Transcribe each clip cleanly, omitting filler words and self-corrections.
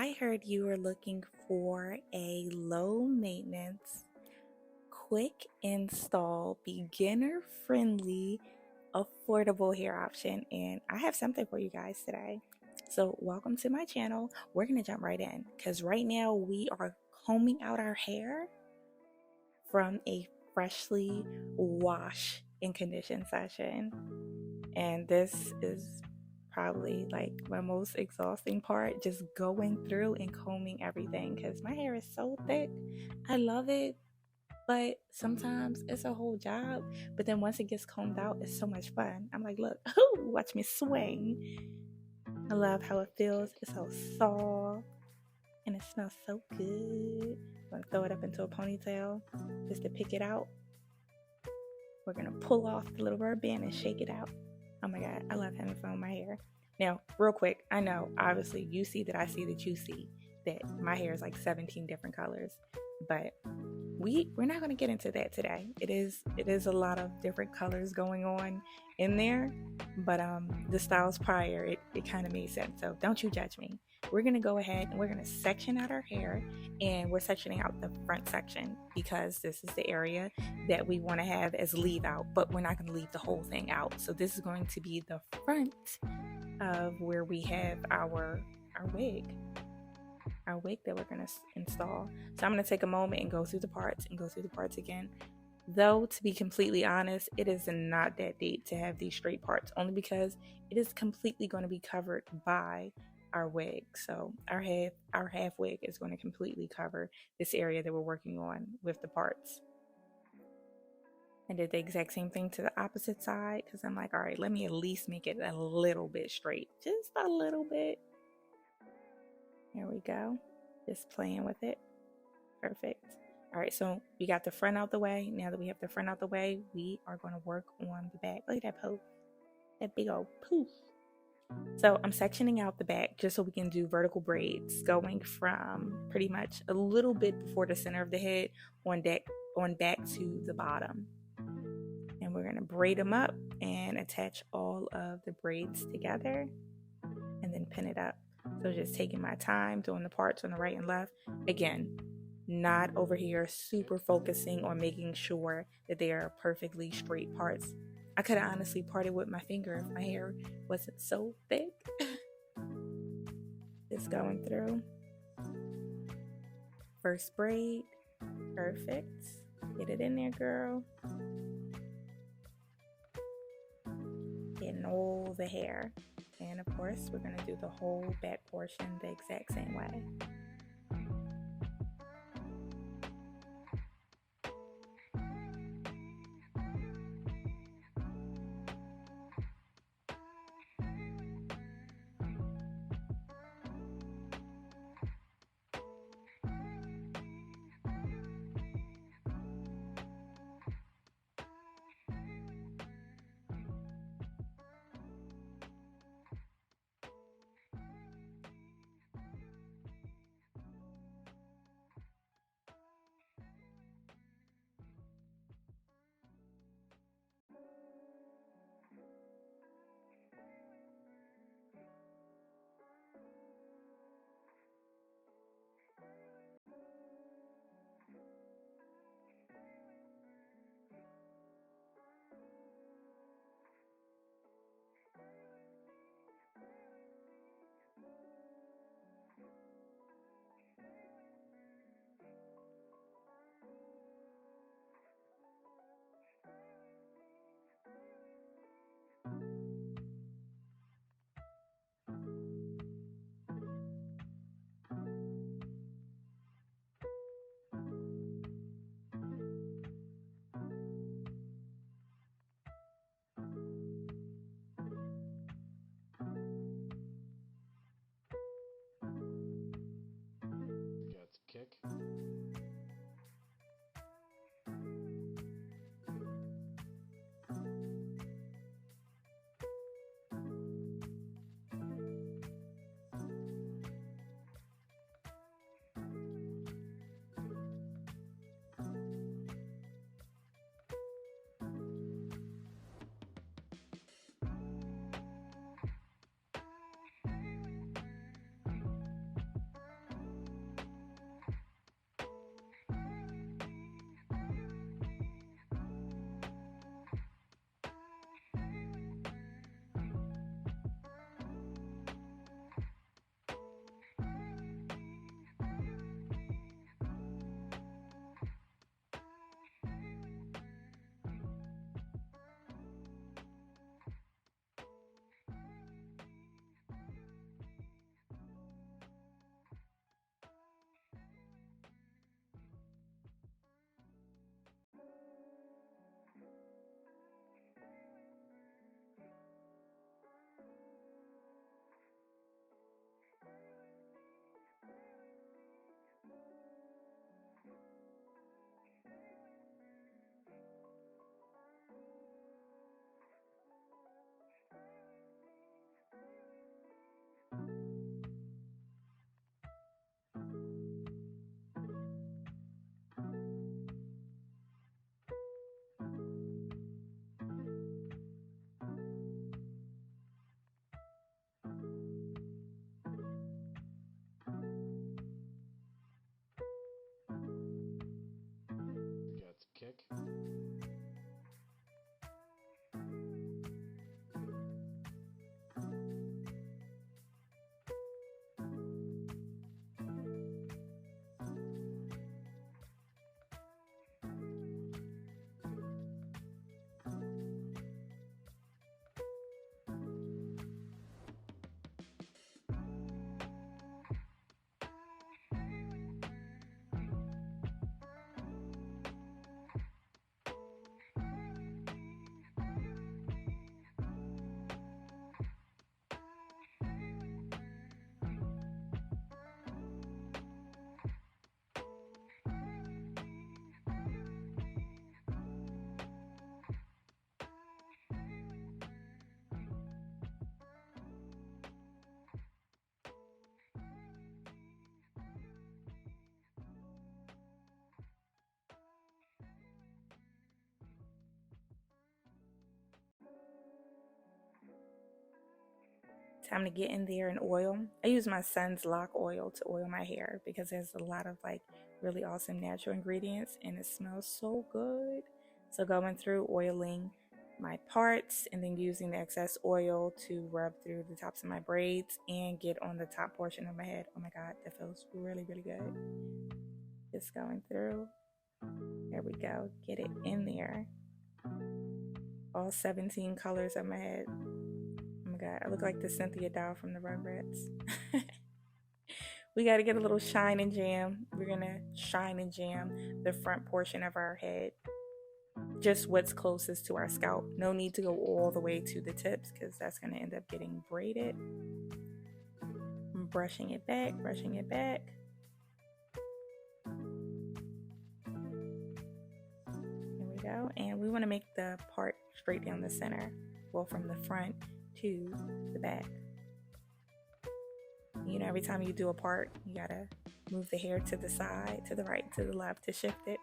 I heard you were looking for a low maintenance, quick install, beginner friendly, affordable hair option, and I have something for you guys today. So, welcome to my channel. We're going to jump right in because right now we are combing out our hair from a freshly wash and condition session. And this is probably like my most exhausting part, just going through and combing everything because my hair is so thick. I love it, but sometimes it's a whole job. But then once it gets combed out, it's so much fun. I'm like, look, watch me swing. I love how it feels. It's so soft and it smells so good. I'm gonna throw it up into a ponytail just to pick it out. We're gonna pull off the little rubber band and shake it out. Oh my God, I love having fun with my hair. Now, real quick, I know obviously you see that I see that you see that my hair is like 17 different colors, but we're not gonna get into that today. It is a lot of different colors going on in there, but the styles prior, it kind of made sense. So don't you judge me. We're gonna go ahead and we're gonna section out our hair, and we're sectioning out the front section because this is the area that we want to have as leave out, but we're not going to leave the whole thing out. So this is going to be the front of where we have our wig that we're going to install. So I'm going to take a moment and go through the parts again. Though, to be completely honest, it is not that deep to have these straight parts, only because it is completely going to be covered by our wig. So our half wig is going to completely cover this area that we're working on with the parts. I did the exact same thing to the opposite side because I'm like, all right, let me at least make it a little bit straight, just a little bit. There we go, just playing with it. Perfect. All right, so we got the front out the way. Now that we have the front out the way, we are going to work on the back. Look at that poof, that big old poof. So I'm sectioning out the back just so we can do vertical braids going from pretty much a little bit before the center of the head on back to the bottom. And we're going to braid them up and attach all of the braids together and then pin it up. So just taking my time doing the parts on the right and left. Again, not over here super focusing on making sure that they are perfectly straight parts. I could have honestly parted with my finger if my hair wasn't so thick. Just going through. First braid. Perfect. Get it in there, girl. Getting all the hair. And of course, we're going to do the whole back portion the exact same way. Time to get in there and oil. I use my son's lock oil to oil my hair because there's a lot of like really awesome natural ingredients and it smells so good. So going through oiling my parts and then using the excess oil to rub through the tops of my braids and get on the top portion of my head. Oh my God, that feels really, really good. Just going through. There we go. Get it in there. All 17 colors of my head. Oh my God, I look like the Cynthia doll from the Rugrats. We got to get a little shine and jam. We're going to shine and jam the front portion of our head. Just what's closest to our scalp. No need to go all the way to the tips because that's going to end up getting braided. I'm brushing it back, brushing it back. There we go. And we want to make the part straight down the center. Well, from the front to the back. You know, every time you do a part, you gotta move the hair to the side, to the right, to the left to shift it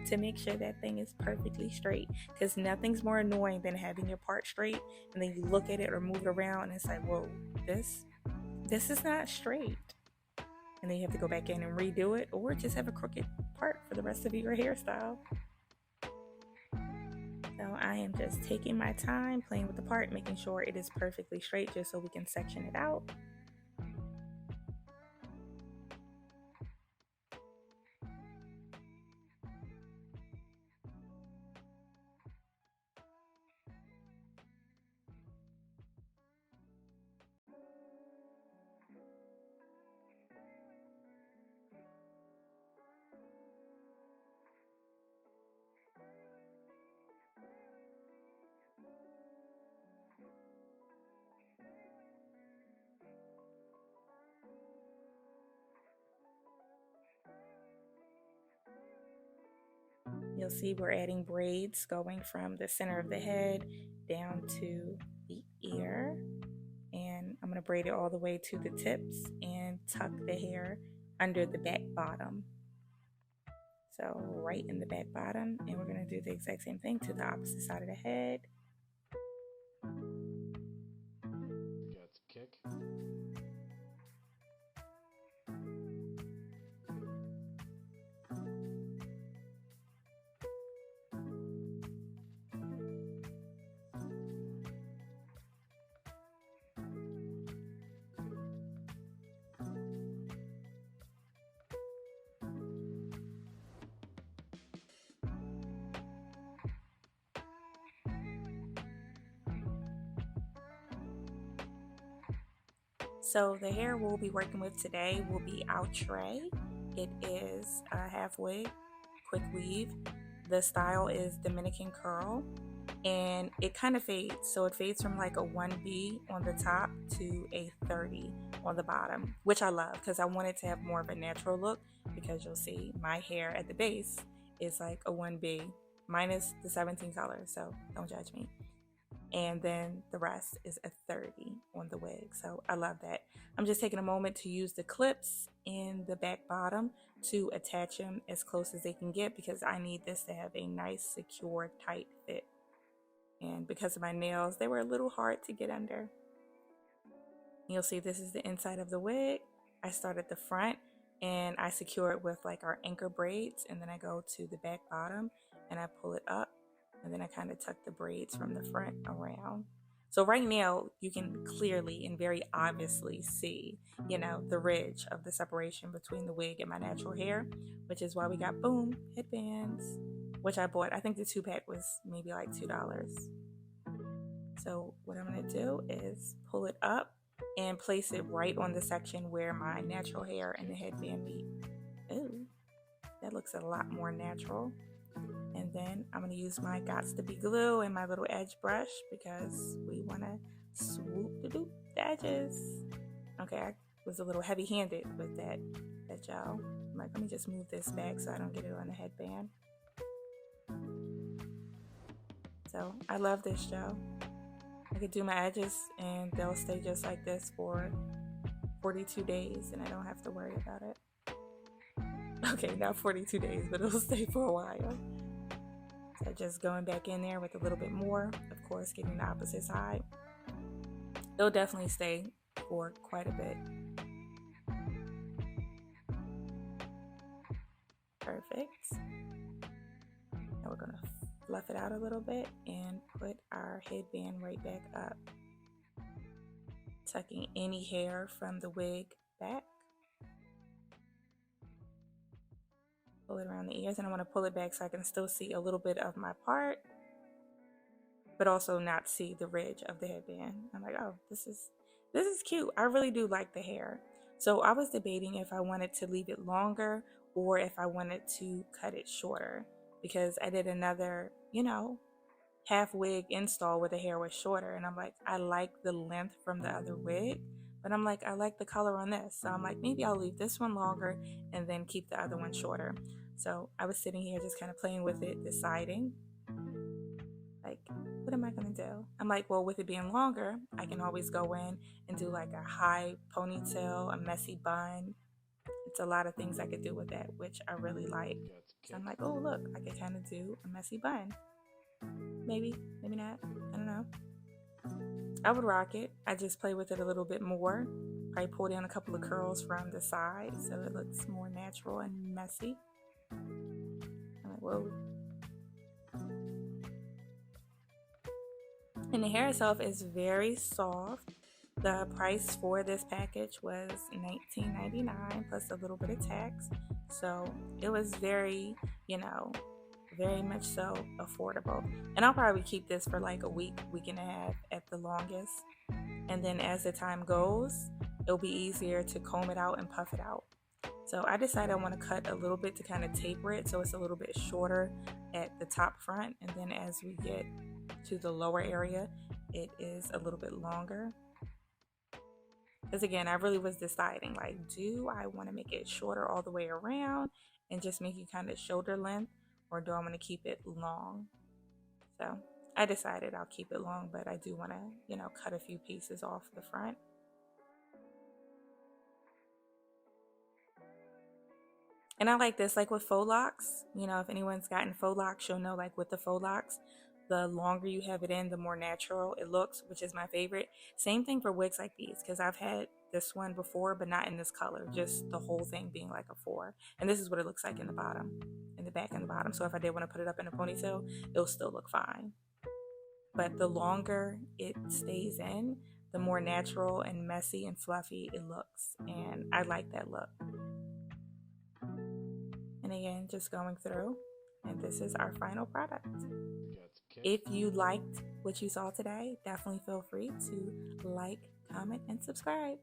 to make sure that thing is perfectly straight. Because nothing's more annoying than having your part straight and then you look at it or move it around and it's like, whoa, this is not straight. And then you have to go back in and redo it or just have a crooked part for the rest of your hairstyle. So I am just taking my time, playing with the part, making sure it is perfectly straight just so we can section it out. You'll see we're adding braids going from the center of the head down to the ear. And I'm going to braid it all the way to the tips and tuck the hair under the back bottom. So right in the back bottom. And we're going to do the exact same thing to the opposite side of the head. Got some kick. So the hair we'll be working with today will be outre. It is a half wig, quick weave. The style is Dominican curl and it kind of fades. So it fades from like a 1B on the top to a 30 on the bottom, which I love because I want it to have more of a natural look because you'll see my hair at the base is like a 1B minus the 17 colors. So don't judge me. And then the rest is a 30 on the wig. So I love that. I'm just taking a moment to use the clips in the back bottom to attach them as close as they can get because I need this to have a nice, secure, tight fit. And because of my nails, they were a little hard to get under. You'll see this is the inside of the wig. I start at the front and I secure it with like our anchor braids, and then I go to the back bottom and I pull it up. And then I kind of tuck the braids from the front around. So right now you can clearly and very obviously see, you know, the ridge of the separation between the wig and my natural hair, which is why we got boom headbands, which I bought. I think the 2-pack was maybe like $2. So what I'm going to do is pull it up and place it right on the section where my natural hair and the headband meet. Ooh, that looks a lot more natural. And then I'm going to use my Gots to Be glue and my little edge brush because we want to swoop-de-doop the edges. Okay, I was a little heavy-handed with that gel. I'm like, let me just move this back so I don't get it on the headband. So I love this gel. I could do my edges and they'll stay just like this for 42 days and I don't have to worry about it. Okay, not 42 days, but it'll stay for a while. So just going back in there with a little bit more, of course, getting the opposite side. It'll definitely stay for quite a bit. Perfect. Now we're gonna fluff it out a little bit and put our headband right back up, tucking any hair from the wig back. Pull it around the ears, and I want to pull it back so I can still see a little bit of my part, but also not see the ridge of the headband. I'm like, oh, this is cute. I really do like the hair. So I was debating if I wanted to leave it longer or if I wanted to cut it shorter, because I did another, half wig install where the hair was shorter, and I'm like, I like the length from the other wig, but I'm like, I like the color on this, so I'm like, maybe I'll leave this one longer and then keep the other one shorter. So I was sitting here just kind of playing with it, deciding, like, what am I gonna do? I'm like, well, with it being longer, I can always go in and do like a high ponytail, a messy bun. It's a lot of things I could do with that, which I really like. So I'm like, oh, look, I could kind of do a messy bun. Maybe not. I don't know. I would rock it. I just play with it a little bit more. Probably pull down a couple of curls from the side so it looks more natural and messy. I'm like, whoa. And the hair itself is very soft. The price for this package was $19.99 plus a little bit of tax. So it was very, very much so affordable. And I'll probably keep this for like a week and a half at the longest. And then as the time goes, it'll be easier to comb it out and puff it out. So I decided I want to cut a little bit to kind of taper it so it's a little bit shorter at the top front. And then as we get to the lower area, it is a little bit longer. Because again, I really was deciding, like, do I want to make it shorter all the way around and just make it kind of shoulder length, or do I want to keep it long? So I decided I'll keep it long, but I do want to, cut a few pieces off the front. And I like this, like with faux locks, if anyone's gotten faux locks, you'll know, like with the faux locks, the longer you have it in, the more natural it looks, which is my favorite. Same thing for wigs like these, because I've had this one before, but not in this color, just the whole thing being like a 4. And this is what it looks like in the bottom, in the back and the bottom. So if I did want to put it up in a ponytail, it'll still look fine. But the longer it stays in, the more natural and messy and fluffy it looks. And I like that look. And again, just going through, and this is our final product. If you liked what you saw today, definitely feel free to like, comment, and subscribe.